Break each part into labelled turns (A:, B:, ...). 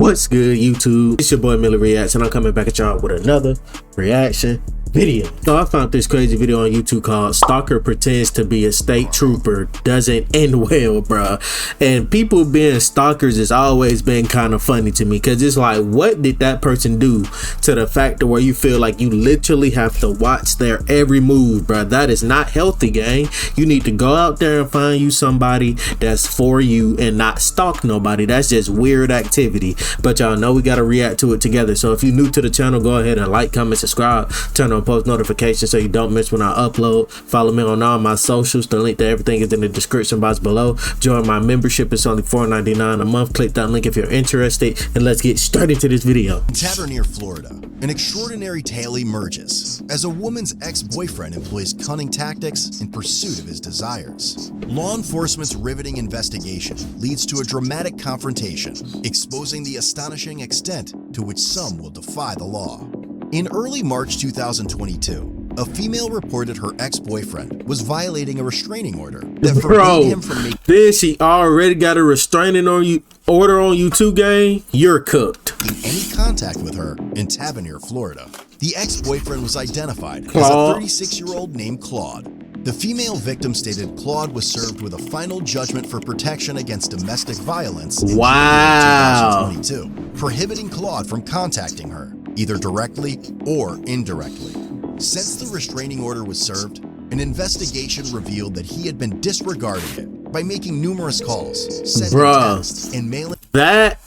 A: What's good, YouTube? It's your boy MillyReacts, and I'm coming back at y'all with another reaction video. So I found this crazy video on YouTube called Stalker Pretends to be a State Trooper Doesn't End Well, bruh. And people being stalkers has always been kind of funny to me, because it's like, what did that person do to the fact where you feel like you literally have to watch their every move, bruh? That is not healthy, gang. You need to go out there and find you somebody that's for you and not stalk nobody. That's just weird activity. But y'all know we gotta react to it together. So if you're new to the channel, go ahead and like, comment, subscribe, turn on post notifications so you don't miss when I upload. Follow me on all my socials. The link to everything is in the description box below. Join my membership. It's only $4.99 a month. Click that link if you're interested, and let's get straight into this video.
B: In Tavernier, Florida, an extraordinary tale emerges as a woman's ex-boyfriend employs cunning tactics in pursuit of his desires. Law enforcement's riveting investigation leads to a dramatic confrontation, exposing the astonishing extent to which some will defy the law. In early March 2022, a female reported her ex-boyfriend was violating a restraining order that forbade him from making.
A: Then she already got a restraining order on you too, gang. You're cooked.
B: Any contact with her in Tavernier, Florida. The ex-boyfriend was identified as a 36-year-old named Claude. The female victim stated Claude was served with a final judgment for protection against domestic violence in January 2022, prohibiting Claude from contacting her, either directly or indirectly. Since the restraining order was served, an investigation revealed that he had been disregarding it by making numerous calls, sending texts, and mailing.
A: That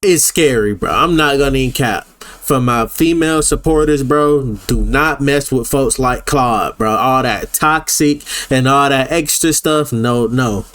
A: is scary, bro. I'm not gonna even cap. For my female supporters, bro, do not mess with folks like Claude, bro. All that toxic and all that extra stuff, no.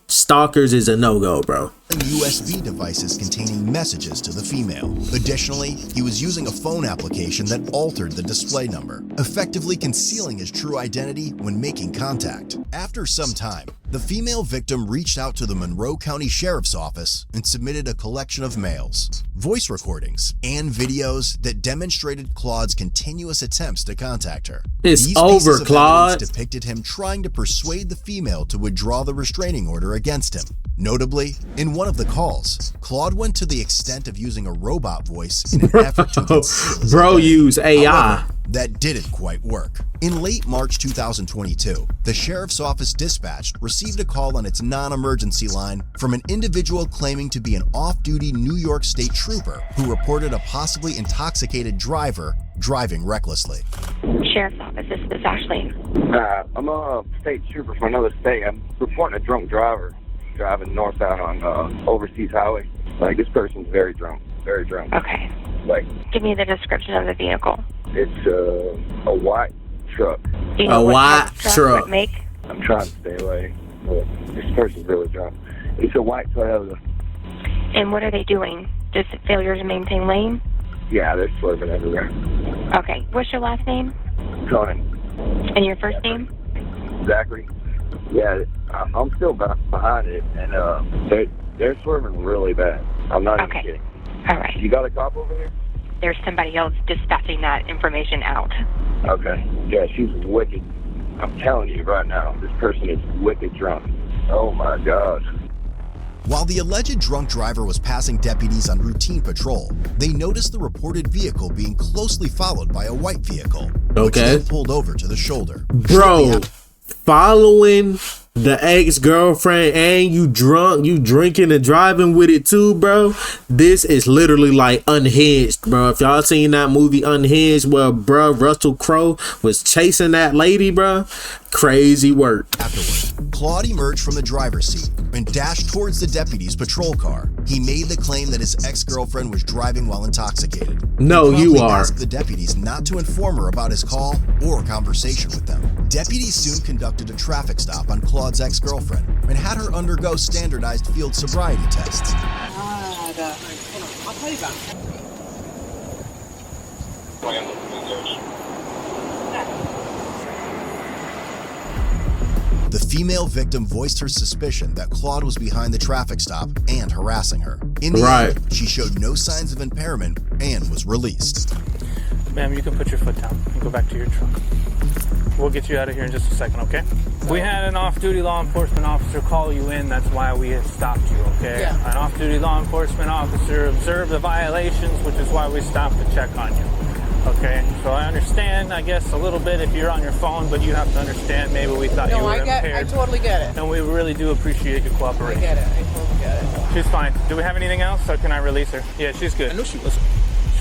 A: Stalkers is a no-go, bro.
B: USB devices containing messages to the female. Additionally, he was using a phone application that altered the display number, effectively concealing his true identity when making contact. After some time, the female victim reached out to the Monroe County Sheriff's Office and submitted a collection of mails, voice recordings, and videos that demonstrated Claude's continuous attempts to contact her.
A: It's over, Claude.
B: Depicted him trying to persuade the female to withdraw the restraining order against him. Notably, in one of the calls, Claude went to the extent of using a robot voice in an effort to conceal his identity.
A: Use AI.
B: However, that didn't quite work. In late March 2022, the Sheriff's Office dispatch received a call on its non-emergency line from an individual claiming to be an off-duty New York State Trooper who reported a possibly intoxicated driver driving recklessly.
C: Sheriff's Office, this is Ashley.
D: I'm a state trooper from another state. I'm reporting a drunk driver driving northbound on overseas highway. Like, this person's very drunk.
C: Okay.
D: Like,
C: give me the description of the vehicle.
D: It's a white truck.
C: Do you know what
A: white truck.
C: What make?
D: I'm trying to stay away, but this person's really drunk. It's a white Toyota.
C: And what are they doing? Just failure to maintain lane?
D: Yeah, they're swerving everywhere.
C: Okay. What's your last name?
D: Tony.
C: And your first name?
D: Zachary. Yeah, I'm still behind it, and they're swerving really bad. I'm not even kidding.
C: All right.
D: You got a cop over here?
C: There's somebody else dispatching that information out.
D: Okay. Yeah, she's wicked. I'm telling you right now, this person is wicked drunk. Oh my God.
B: While the alleged drunk driver was passing deputies on routine patrol, they noticed the reported vehicle being closely followed by a white vehicle, which then pulled over to the shoulder.
A: Bro, following the ex-girlfriend and you drinking and driving with it too, bro. This is literally like Unhinged, bro. If y'all seen that movie Unhinged where bro Russell Crowe was chasing that lady, bro, crazy work.
B: Afterward, Claude emerged from the driver's seat and dashed towards the deputy's patrol car. He made the claim that his ex-girlfriend was driving while intoxicated.
A: No, you are.
B: Asked the deputies not to inform her about his call or conversation with them. Deputies soon conducted a traffic stop on Claude's ex-girlfriend and had her undergo standardized field sobriety tests. The female victim voiced her suspicion that Claude was behind the traffic stop and harassing her. In the end, she showed no signs of impairment and was released.
E: Ma'am, you can put your foot down and go back to your truck. We'll get you out of here in just a second, okay? We had an off-duty law enforcement officer call you in. That's why we had stopped you, okay?
F: Yeah.
E: An off-duty law enforcement officer observed the violations, which is why we stopped to check on you. Okay, so I understand, I guess, a little bit if you're on your phone, but you have to understand maybe we thought you were impaired.
F: I totally get it.
E: And we really do appreciate your cooperation.
F: I get it. I totally get it.
E: She's fine. Do we have anything else, or can I release her? Yeah, she's good.
F: I know she was.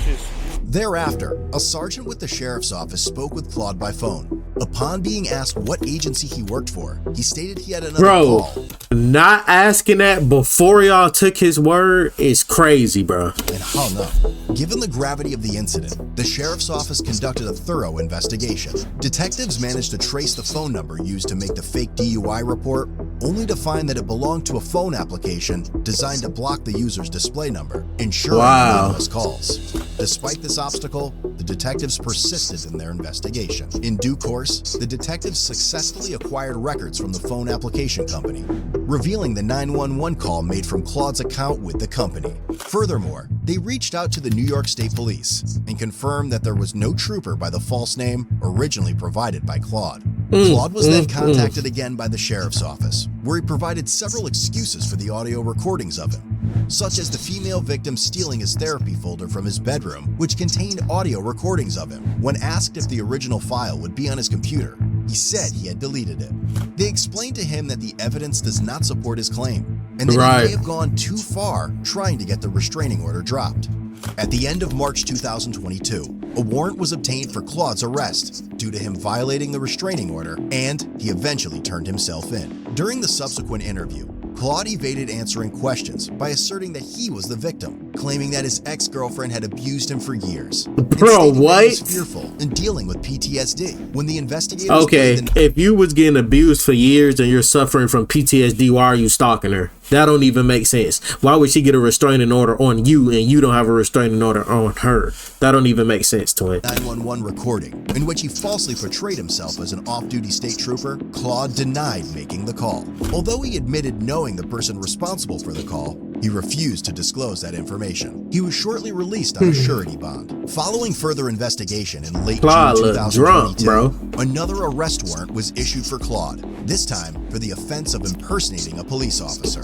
E: She's...
B: Thereafter, a sergeant with the sheriff's office spoke with Claude by phone. Upon being asked what agency he worked for, he stated he had another call.
A: Not asking that before y'all took his word is crazy, bro.
B: And hung up. Given the gravity of the incident, the sheriff's office conducted a thorough investigation. Detectives managed to trace the phone number used to make the fake DUI report, only to find that it belonged to a phone application designed to block the user's display number, ensuring anonymous calls. Despite this obstacle, the detectives persisted in their investigation. In due course, the detectives successfully acquired records from the phone application company, revealing the 911 call made from Claude's account with the company. Furthermore, they reached out to the New York State Police and confirmed that there was no trooper by the false name originally provided by Claude. Claude was then contacted again by the sheriff's office, where he provided several excuses for the audio recordings of him, such as the female victim stealing his therapy folder from his bedroom, which contained audio recordings of him. When asked if the original file would be on his computer, he said he had deleted it. They explained to him that the evidence does not support his claim, and that he may have gone too far trying to get the restraining order dropped. At the end of March 2022, a warrant was obtained for Claude's arrest due to him violating the restraining order, and he eventually turned himself in. During the subsequent interview, Claude evaded answering questions by asserting that he was the victim, claiming that his ex-girlfriend had abused him for years.
A: Bro, what?
B: He was fearful and dealing with PTSD. When the investigators
A: if you was getting abused for years and you're suffering from PTSD, why are you stalking her? That don't even make sense. Why would she get a restraining order on you and you don't have a restraining order on her? That don't even make sense to it.
B: 911 recording, in which he falsely portrayed himself as an off-duty state trooper, Claude denied making the call. Although he admitted knowing the person responsible for the call, he refused to disclose that information. He was shortly released on a surety bond. Following further investigation in late June 2022, another arrest warrant was issued for Claude, this time for the offense of impersonating a police officer.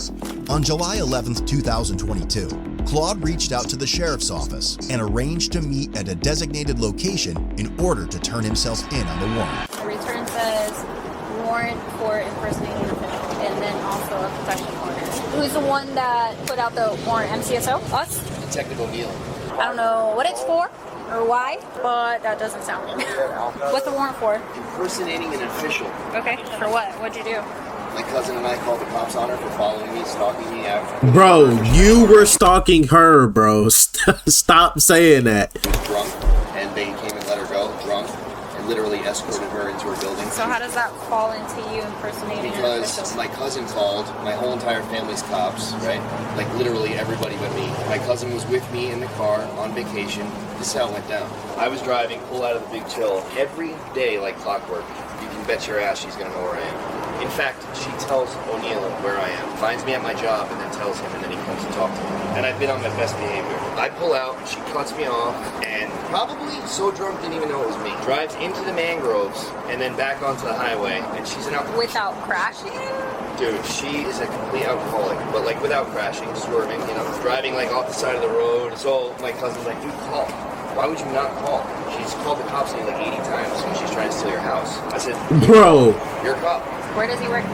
B: On July 11th, 2022, Claude reached out to the sheriff's office and arranged to meet at a designated location in order to turn himself in on the warrant.
G: The return says warrant for impersonating an official, and then also a possession order. Who's the one that put out the warrant? MCSO? Us?
H: Detective O'Neill.
G: I don't know what it's for or why, but that doesn't sound good. What's the warrant for?
H: Impersonating an official.
G: Okay, for what? What'd you do?
H: My cousin and I called the cops on her for following me, stalking me out.
A: Bro, you were stalking her, bro. Stop saying that.
H: Drunk, and they came and let her go, drunk, and literally escorted her into her building.
G: So how does that fall into you impersonating an official?
H: Because my cousin called, my whole entire family's cops, right? Like literally everybody but me. My cousin was with me in the car on vacation. This is how it went down. I was driving, pull out of the Big Chill every day like clockwork. You can bet your ass she's gonna know where I am. In fact, she tells O'Neill where I am, finds me at my job, and then tells him, and then he comes to talk to me. And I've been on my best behavior. I pull out, she cuts me off, and probably so drunk didn't even know it was me. Drives into the mangroves, and then back onto the highway, and she's an alcoholic.
G: Without crashing?
H: Dude, she is a complete alcoholic, but like without crashing, swerving, you know, driving like off the side of the road. So my cousin's like, dude, call. Why would you not call? She's called the cops like 80 times when she's trying to steal your house. I said,
A: bro,
H: you're a cop.
G: Where does he work?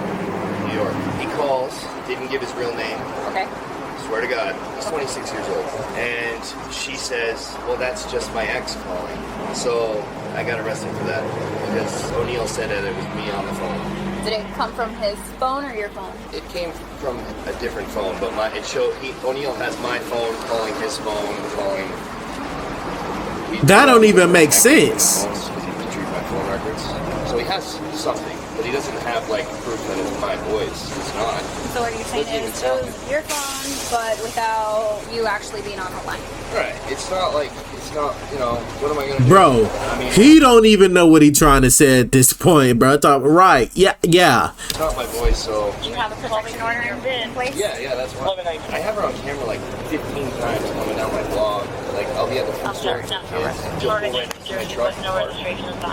H: New York. He calls, didn't give his real name.
G: Okay.
H: Swear to God, he's 26 years old. And she says, well, that's just my ex calling. So I got arrested for that because O'Neill said that it was me on the phone.
G: Did it come from his phone or your phone?
H: It came from a different phone, but O'Neill has my phone calling his phone, calling.
A: That don't even make sense.
H: He retrieved my phone records. So he has something, but he doesn't have like proof that it's my voice. It's not.
G: So what you're saying is it was your phone, but without you actually being on the line.
H: Right. It's not, you know, what am I going to do?
A: Bro, I mean, he don't even know what he's trying to say at this point, bro. Right. Yeah.
H: It's not my voice, so.
G: You have a protection order in place?
H: Yeah, that's why. I have her on camera like 15 times coming down my blog. Like, I'll be at the food store with kids. She'll pull right into my truck.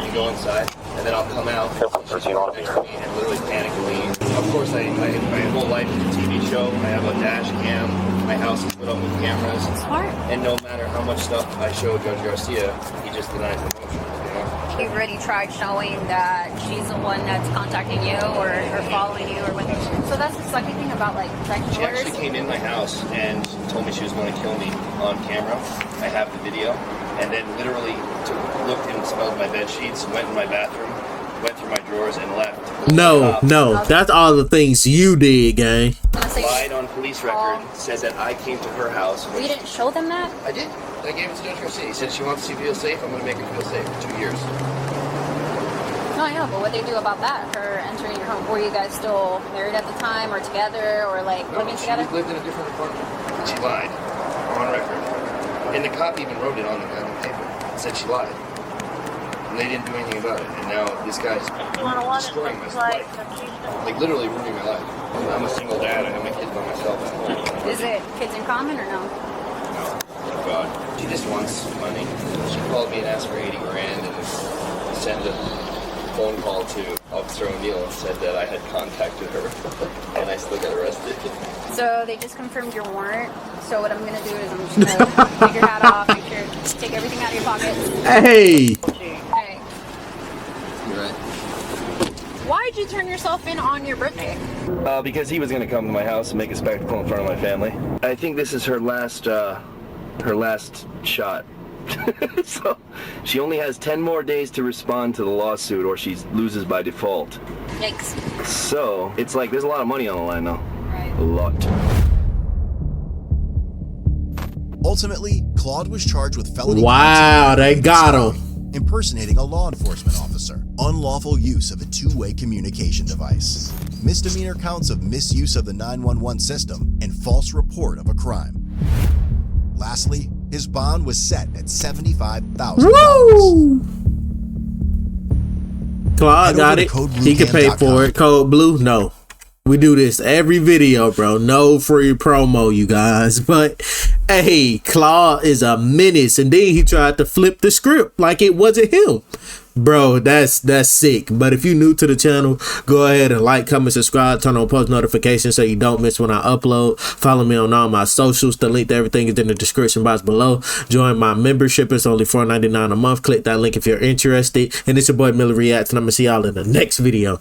H: You go inside. and then I'll come out, she's right next to me and literally panic and leave. Of course, my whole life is a TV show. I have a dash cam. My house is put up with cameras.
G: Smart.
H: And no matter how much stuff I show Judge Garcia, he just denies the motion.
G: You've already tried showing that she's the one that's contacting you or following you or whatever. So that's the sucky thing about like protection
H: She
G: orders.
H: actually came in my house and told me she was going to kill me on camera. I have the video. And then literally looked and smelled my bed sheets, went in my bathroom, went through my drawers and left.
A: No, that's all the things you did, gang.
H: Lied on police record, said that I came to her house.
G: We didn't show them that?
H: I did. I gave it to Judge Garcia. He said she wants to feel safe. I'm going to make her feel safe for 2 years.
G: No, I know, but what they do about that? Her entering your home. Were you guys still married at the time or together or like living together?
H: She lived in a different apartment. She lied on record. And the cop even wrote it on the paper. It said she lied. And they didn't do anything about it. And now this guy's destroying my life. Like literally ruining my life. I'm a single dad. I have my kids by myself at home.
G: Is it kids in common or no?
H: No. Oh God. She just wants money. She called me and asked for 80 grand and sent a phone call to Officer O'Neill and said that I had contacted her. And I still got arrested.
G: So they just confirmed your warrant. So what I'm gonna do is I'm just gonna take your hat off, make sure take everything out of your pockets.
A: Hey!
G: Okay.
H: You're right.
G: Why'd you turn yourself in on your birthday?
H: Because he was going to come to my house and make a spectacle in front of my family. I think this is her last shot. So she only has 10 more days to respond to the lawsuit or she loses by default.
G: Yikes.
H: So it's like there's a lot of money on the line though.
G: Right.
H: A lot.
B: Ultimately, Claude was charged with felony.
A: Wow, they got him.
B: Impersonating a law enforcement officer, unlawful use of a two-way communication device, misdemeanor counts of misuse of the 911 system, and false report of a crime. Lastly, his bond was set at $75,000.
A: Woo! Claude got it. He can pay for it. Code Blue, no. We do this every video, bro. No free promo, you guys. But hey, Claude is a menace. And then he tried to flip the script like it wasn't him. Bro, that's sick. But if you're new to the channel, go ahead and like, comment, subscribe, turn on post notifications so you don't miss when I upload. Follow me on all my socials. The link to everything is in the description box below. Join my membership. It's only $4.99 a month. Click that link if you're interested. And it's your boy MillyReacts, and I'm gonna see y'all in the next video.